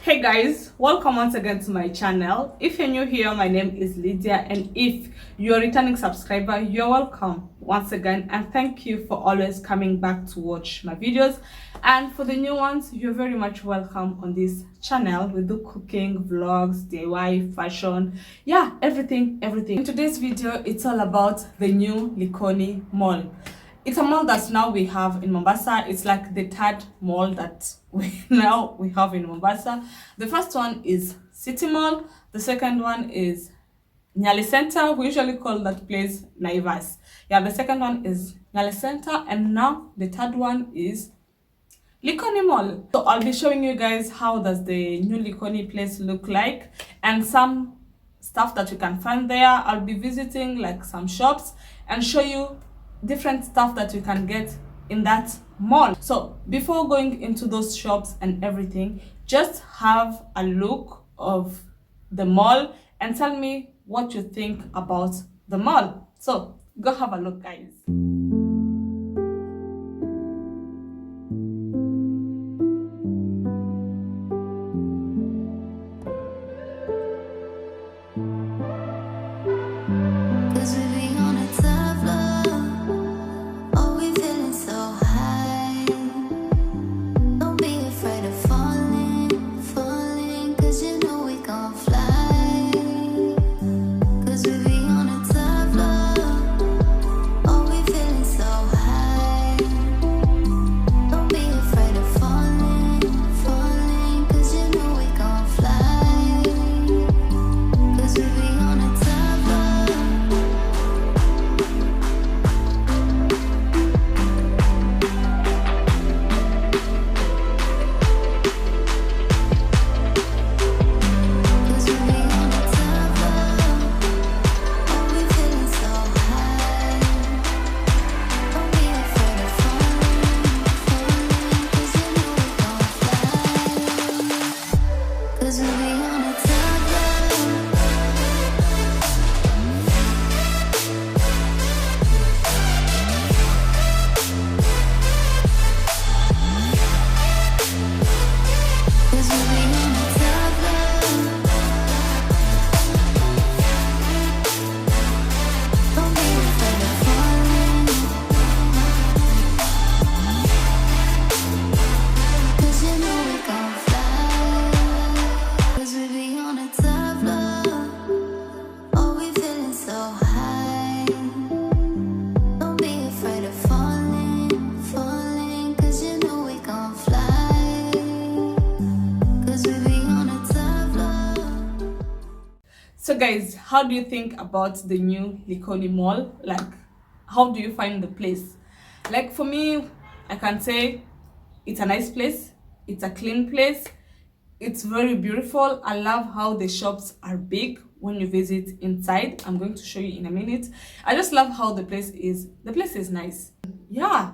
Hey guys, welcome once again to my channel. If you're new here, my name is Lydiaa, and if you're a returning subscriber, you're welcome once again, and thank you for always coming back to watch my videos. And for the new ones, you're very much welcome on this channel. We do cooking, vlogs, DIY, fashion, yeah, everything. In today's video, it's all about the new Likoni mall. It's a mall that now we have in Mombasa. It's like the third mall that we have in Mombasa. The first one is City Mall. The second one is Nyali Center. We usually call that place Naivas. Yeah, the second one is Nyali Center, and now the third one is Likoni Mall. So I'll be showing you guys how does the new Likoni place look like and some stuff that you can find there. I'll be visiting like some shops and show you different stuff that you can get in that mall. So before going into those shops and everything, just have a look of the mall and tell me what you think about the mall. So go have a look, guys. So guys, how do you think about the new Likoni Mall? Like, how do you find the place? Like, for me, I can say it's a nice place. It's a clean place. It's very beautiful. I love how the shops are big when you visit inside. I'm going to show you in a minute. I just love how the place is. The place is nice. Yeah.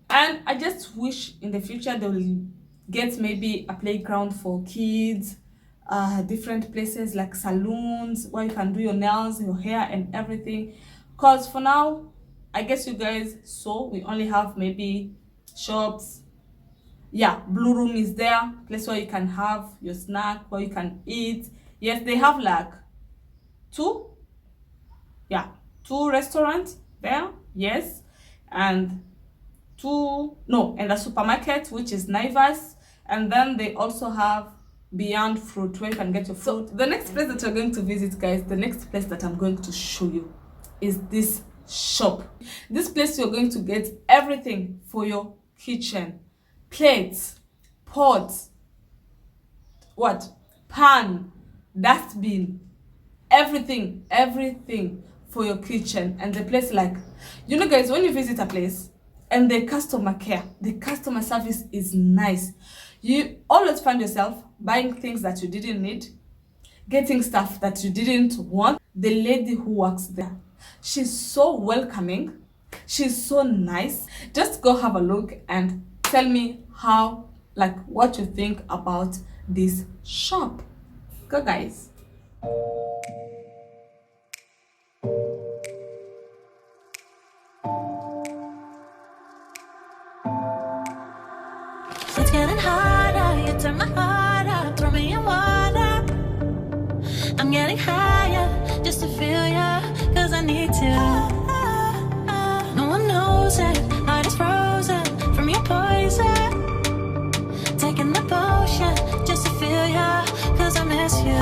And I just wish in the future they will get maybe a playground for kids, different places like salons where you can do your nails, your hair and everything. Because for now, I guess you guys saw we only have maybe shops. Yeah, blue room is there, place where you can have your snack, where you can eat. Yes, they have like two restaurants there. Yes, and and a supermarket, which is Naivas. And then they also have Beyond Fruit, where you can get your fruit. So the next place that we're going to visit, guys, the next place that I'm going to show you is this shop. This place you're going to get everything for your kitchen: plates, pots, pan, dustbin, everything for your kitchen. And the place, like, you know guys, when you visit a place and the customer service is nice, you always find yourself buying things that you didn't need, getting stuff that you didn't want. The lady who works there, she's so welcoming, she's so nice. Just go have a look and tell me what you think about this shop. Go, guys. It's getting harder, you turn my heart up, throw me in miss you.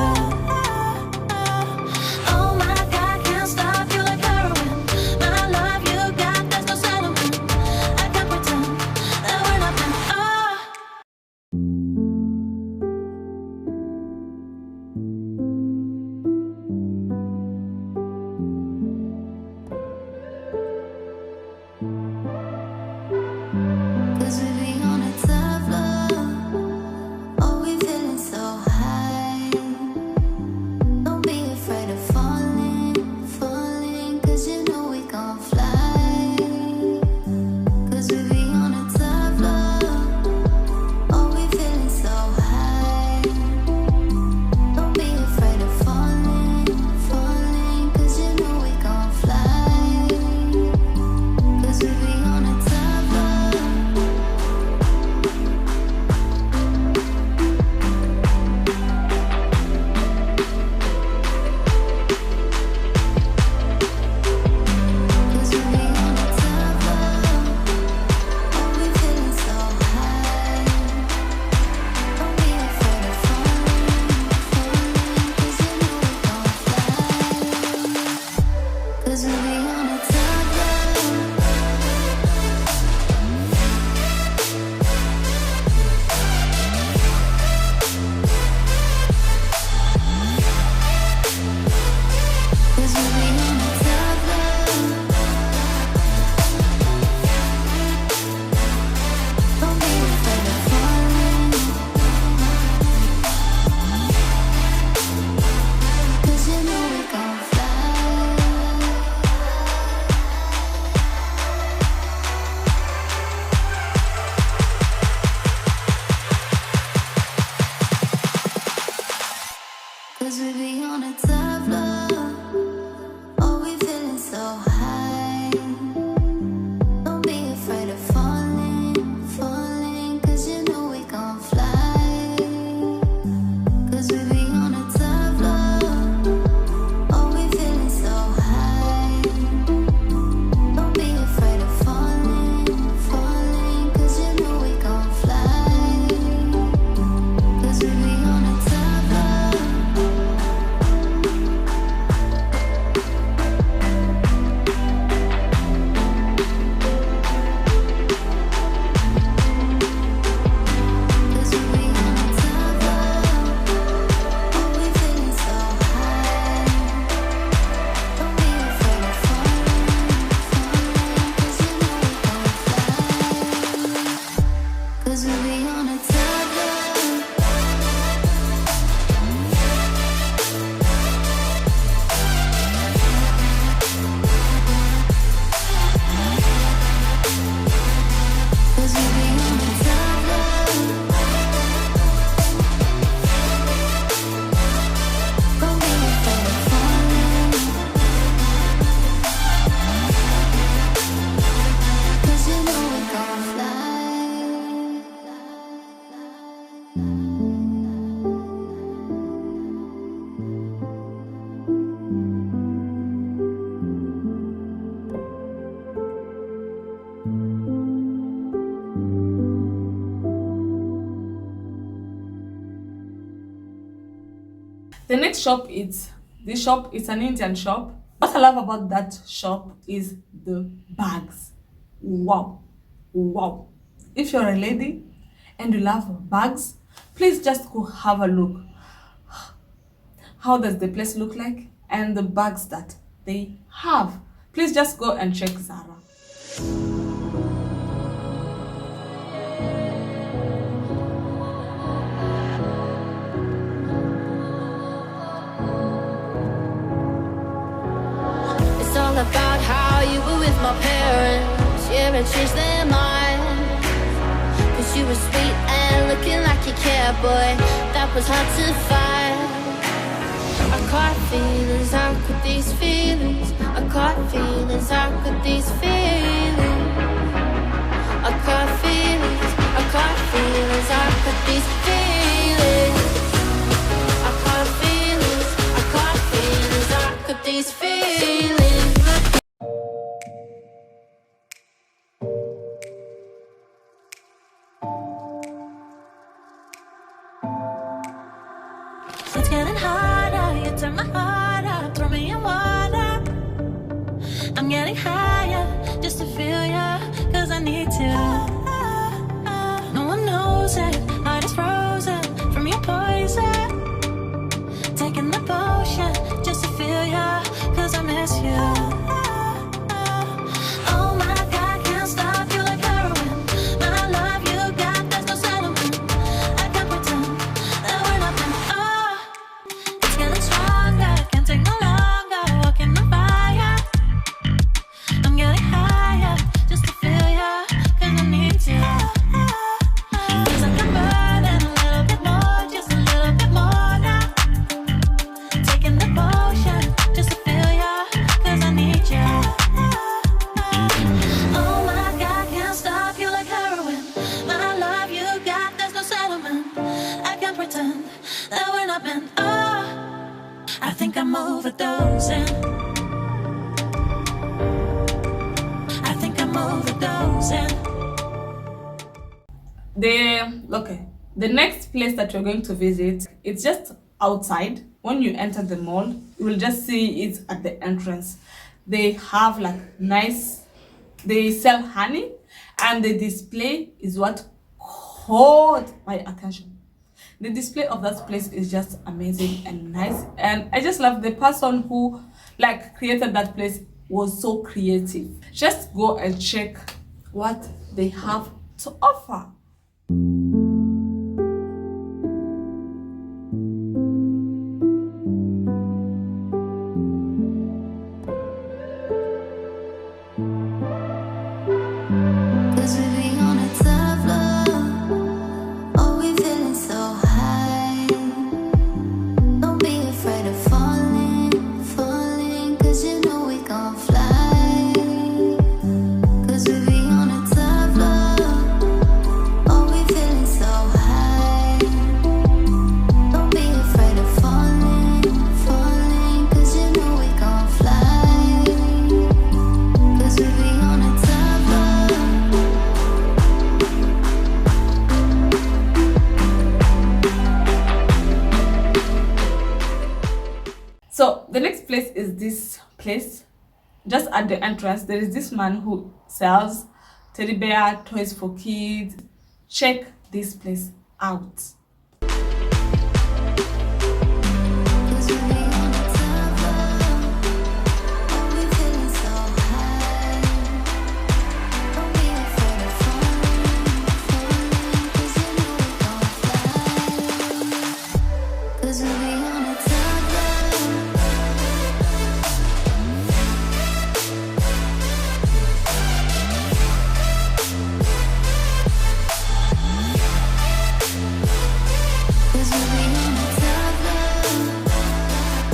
Oh my God, can't stop you like heroin. My love you got, there's no settlement. I can't pretend that we're not meant. Cause we be on a tough love. Oh, we feeling so high. Don't be afraid of falling, falling. Cause you know we gon' fly. Cause we be on a tough love. Oh, we feeling so high. Don't be afraid of falling, falling. Cause you know we gon' fly. Cause we be on a tough love. Cause we be on a tough love. Oh, we feeling so high. Don't be afraid of falling, falling. Cause you know we gon' fly. Cause we be on a tough love. Cause we be on a tough love. Don't be afraid of falling. Cause you know we gon' fly. Cause we be on a tough love. Oh, we feeling so high. Don't be afraid of falling, falling. Cause you know we gon' fly. Cause we be on a tough love. Oh, we feeling so high. Don't be afraid of falling, falling. Cause you know we gon' fly. Cause we be on a tough love. Cause we be on a tough love. Oh, we feeling so high. Don't be afraid of falling, falling. Cause you know we gon' fly. Cause we be on a tough love. Cause we be on a tough love. Don't be afraid of falling. Cause you know we gon' fly. The next shop is this shop is an Indian shop. What I love about that shop is the bags. Wow, wow. If you're a lady and you love bags, please just go have a look. How does the place look like and the bags that they have? Please just go and check Zahra. It's all about how you were with my parents. Yeah, and changed their mind. Cause you were sweet and looking like you cared, boy. That was hard to find. I caught feelings, how could these feelings? I caught feelings, how could these feelings? I caught feelings, how could these feelings? I caught feelings, how could these feelings? Let's get can't pretend that we're not meant. Oh, I think I'm overdosing. I think I'm overdosing. The next place that we're going to visit, it's just outside. When you enter the mall, you will just see it at the entrance. They have like they sell honey, and the display is what caught my attention. The display of that place is just amazing and nice, and I just love the person who like created that place was so creative. Just go and check what they have to offer. Cause we be on a tough love. Oh, we feeling so high. Don't be afraid of falling, cause you know we gon' fly. Cause we be on a tough love. Oh, we feeling so high. Don't be afraid of falling, cause you know we gon' fly. Cause we be on a tough love. So the next place is this place. Just at the entrance, there is this man who sells teddy bear, toys for kids. Check this place out. Cause we be on a tough love. Oh, we feeling so high. Don't be afraid of falling, cause you know we gon' fly. Cause we be on a tough love. Cause we be on a tough love.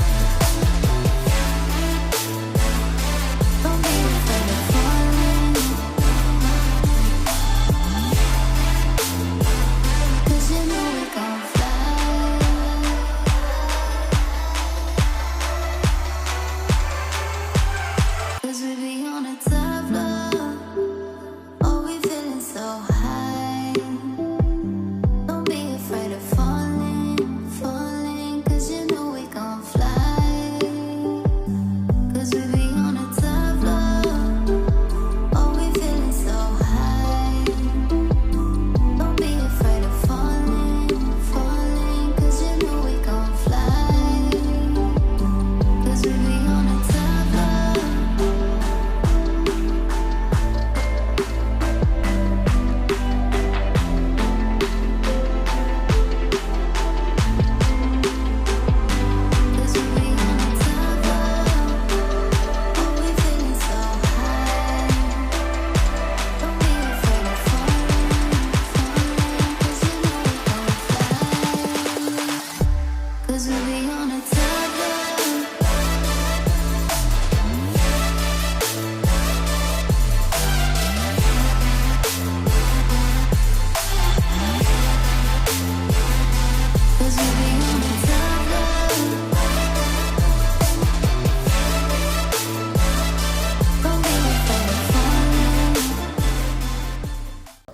Don't be afraid of falling, cause you know we gon' fly. Cause we be on a tough love. Oh, we feeling so high. Don't be afraid of falling, cause you know we gon' fly. Cause we be on a tough love. Oh, we feeling so high. Don't be afraid of falling, cause you know we gon' fly. Cause we be on a tough love. Cause we be on a tough love. Oh, we feeling so high. Don't be afraid of falling, cause you know we gon' fly. Cause we be on a tough love. Cause we be on a tough love. Don't be afraid of falling.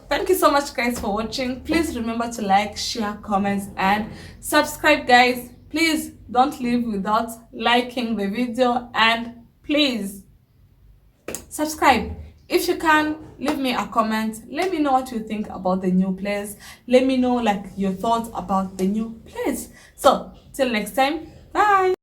Thank you so much guys for watching. Please remember to like, share, comments and subscribe guys. Please don't leave without liking the video, and please subscribe. If you can, leave me a comment. Let me know what you think about the new place. Let me know like your thoughts about the new place. So till next time, bye.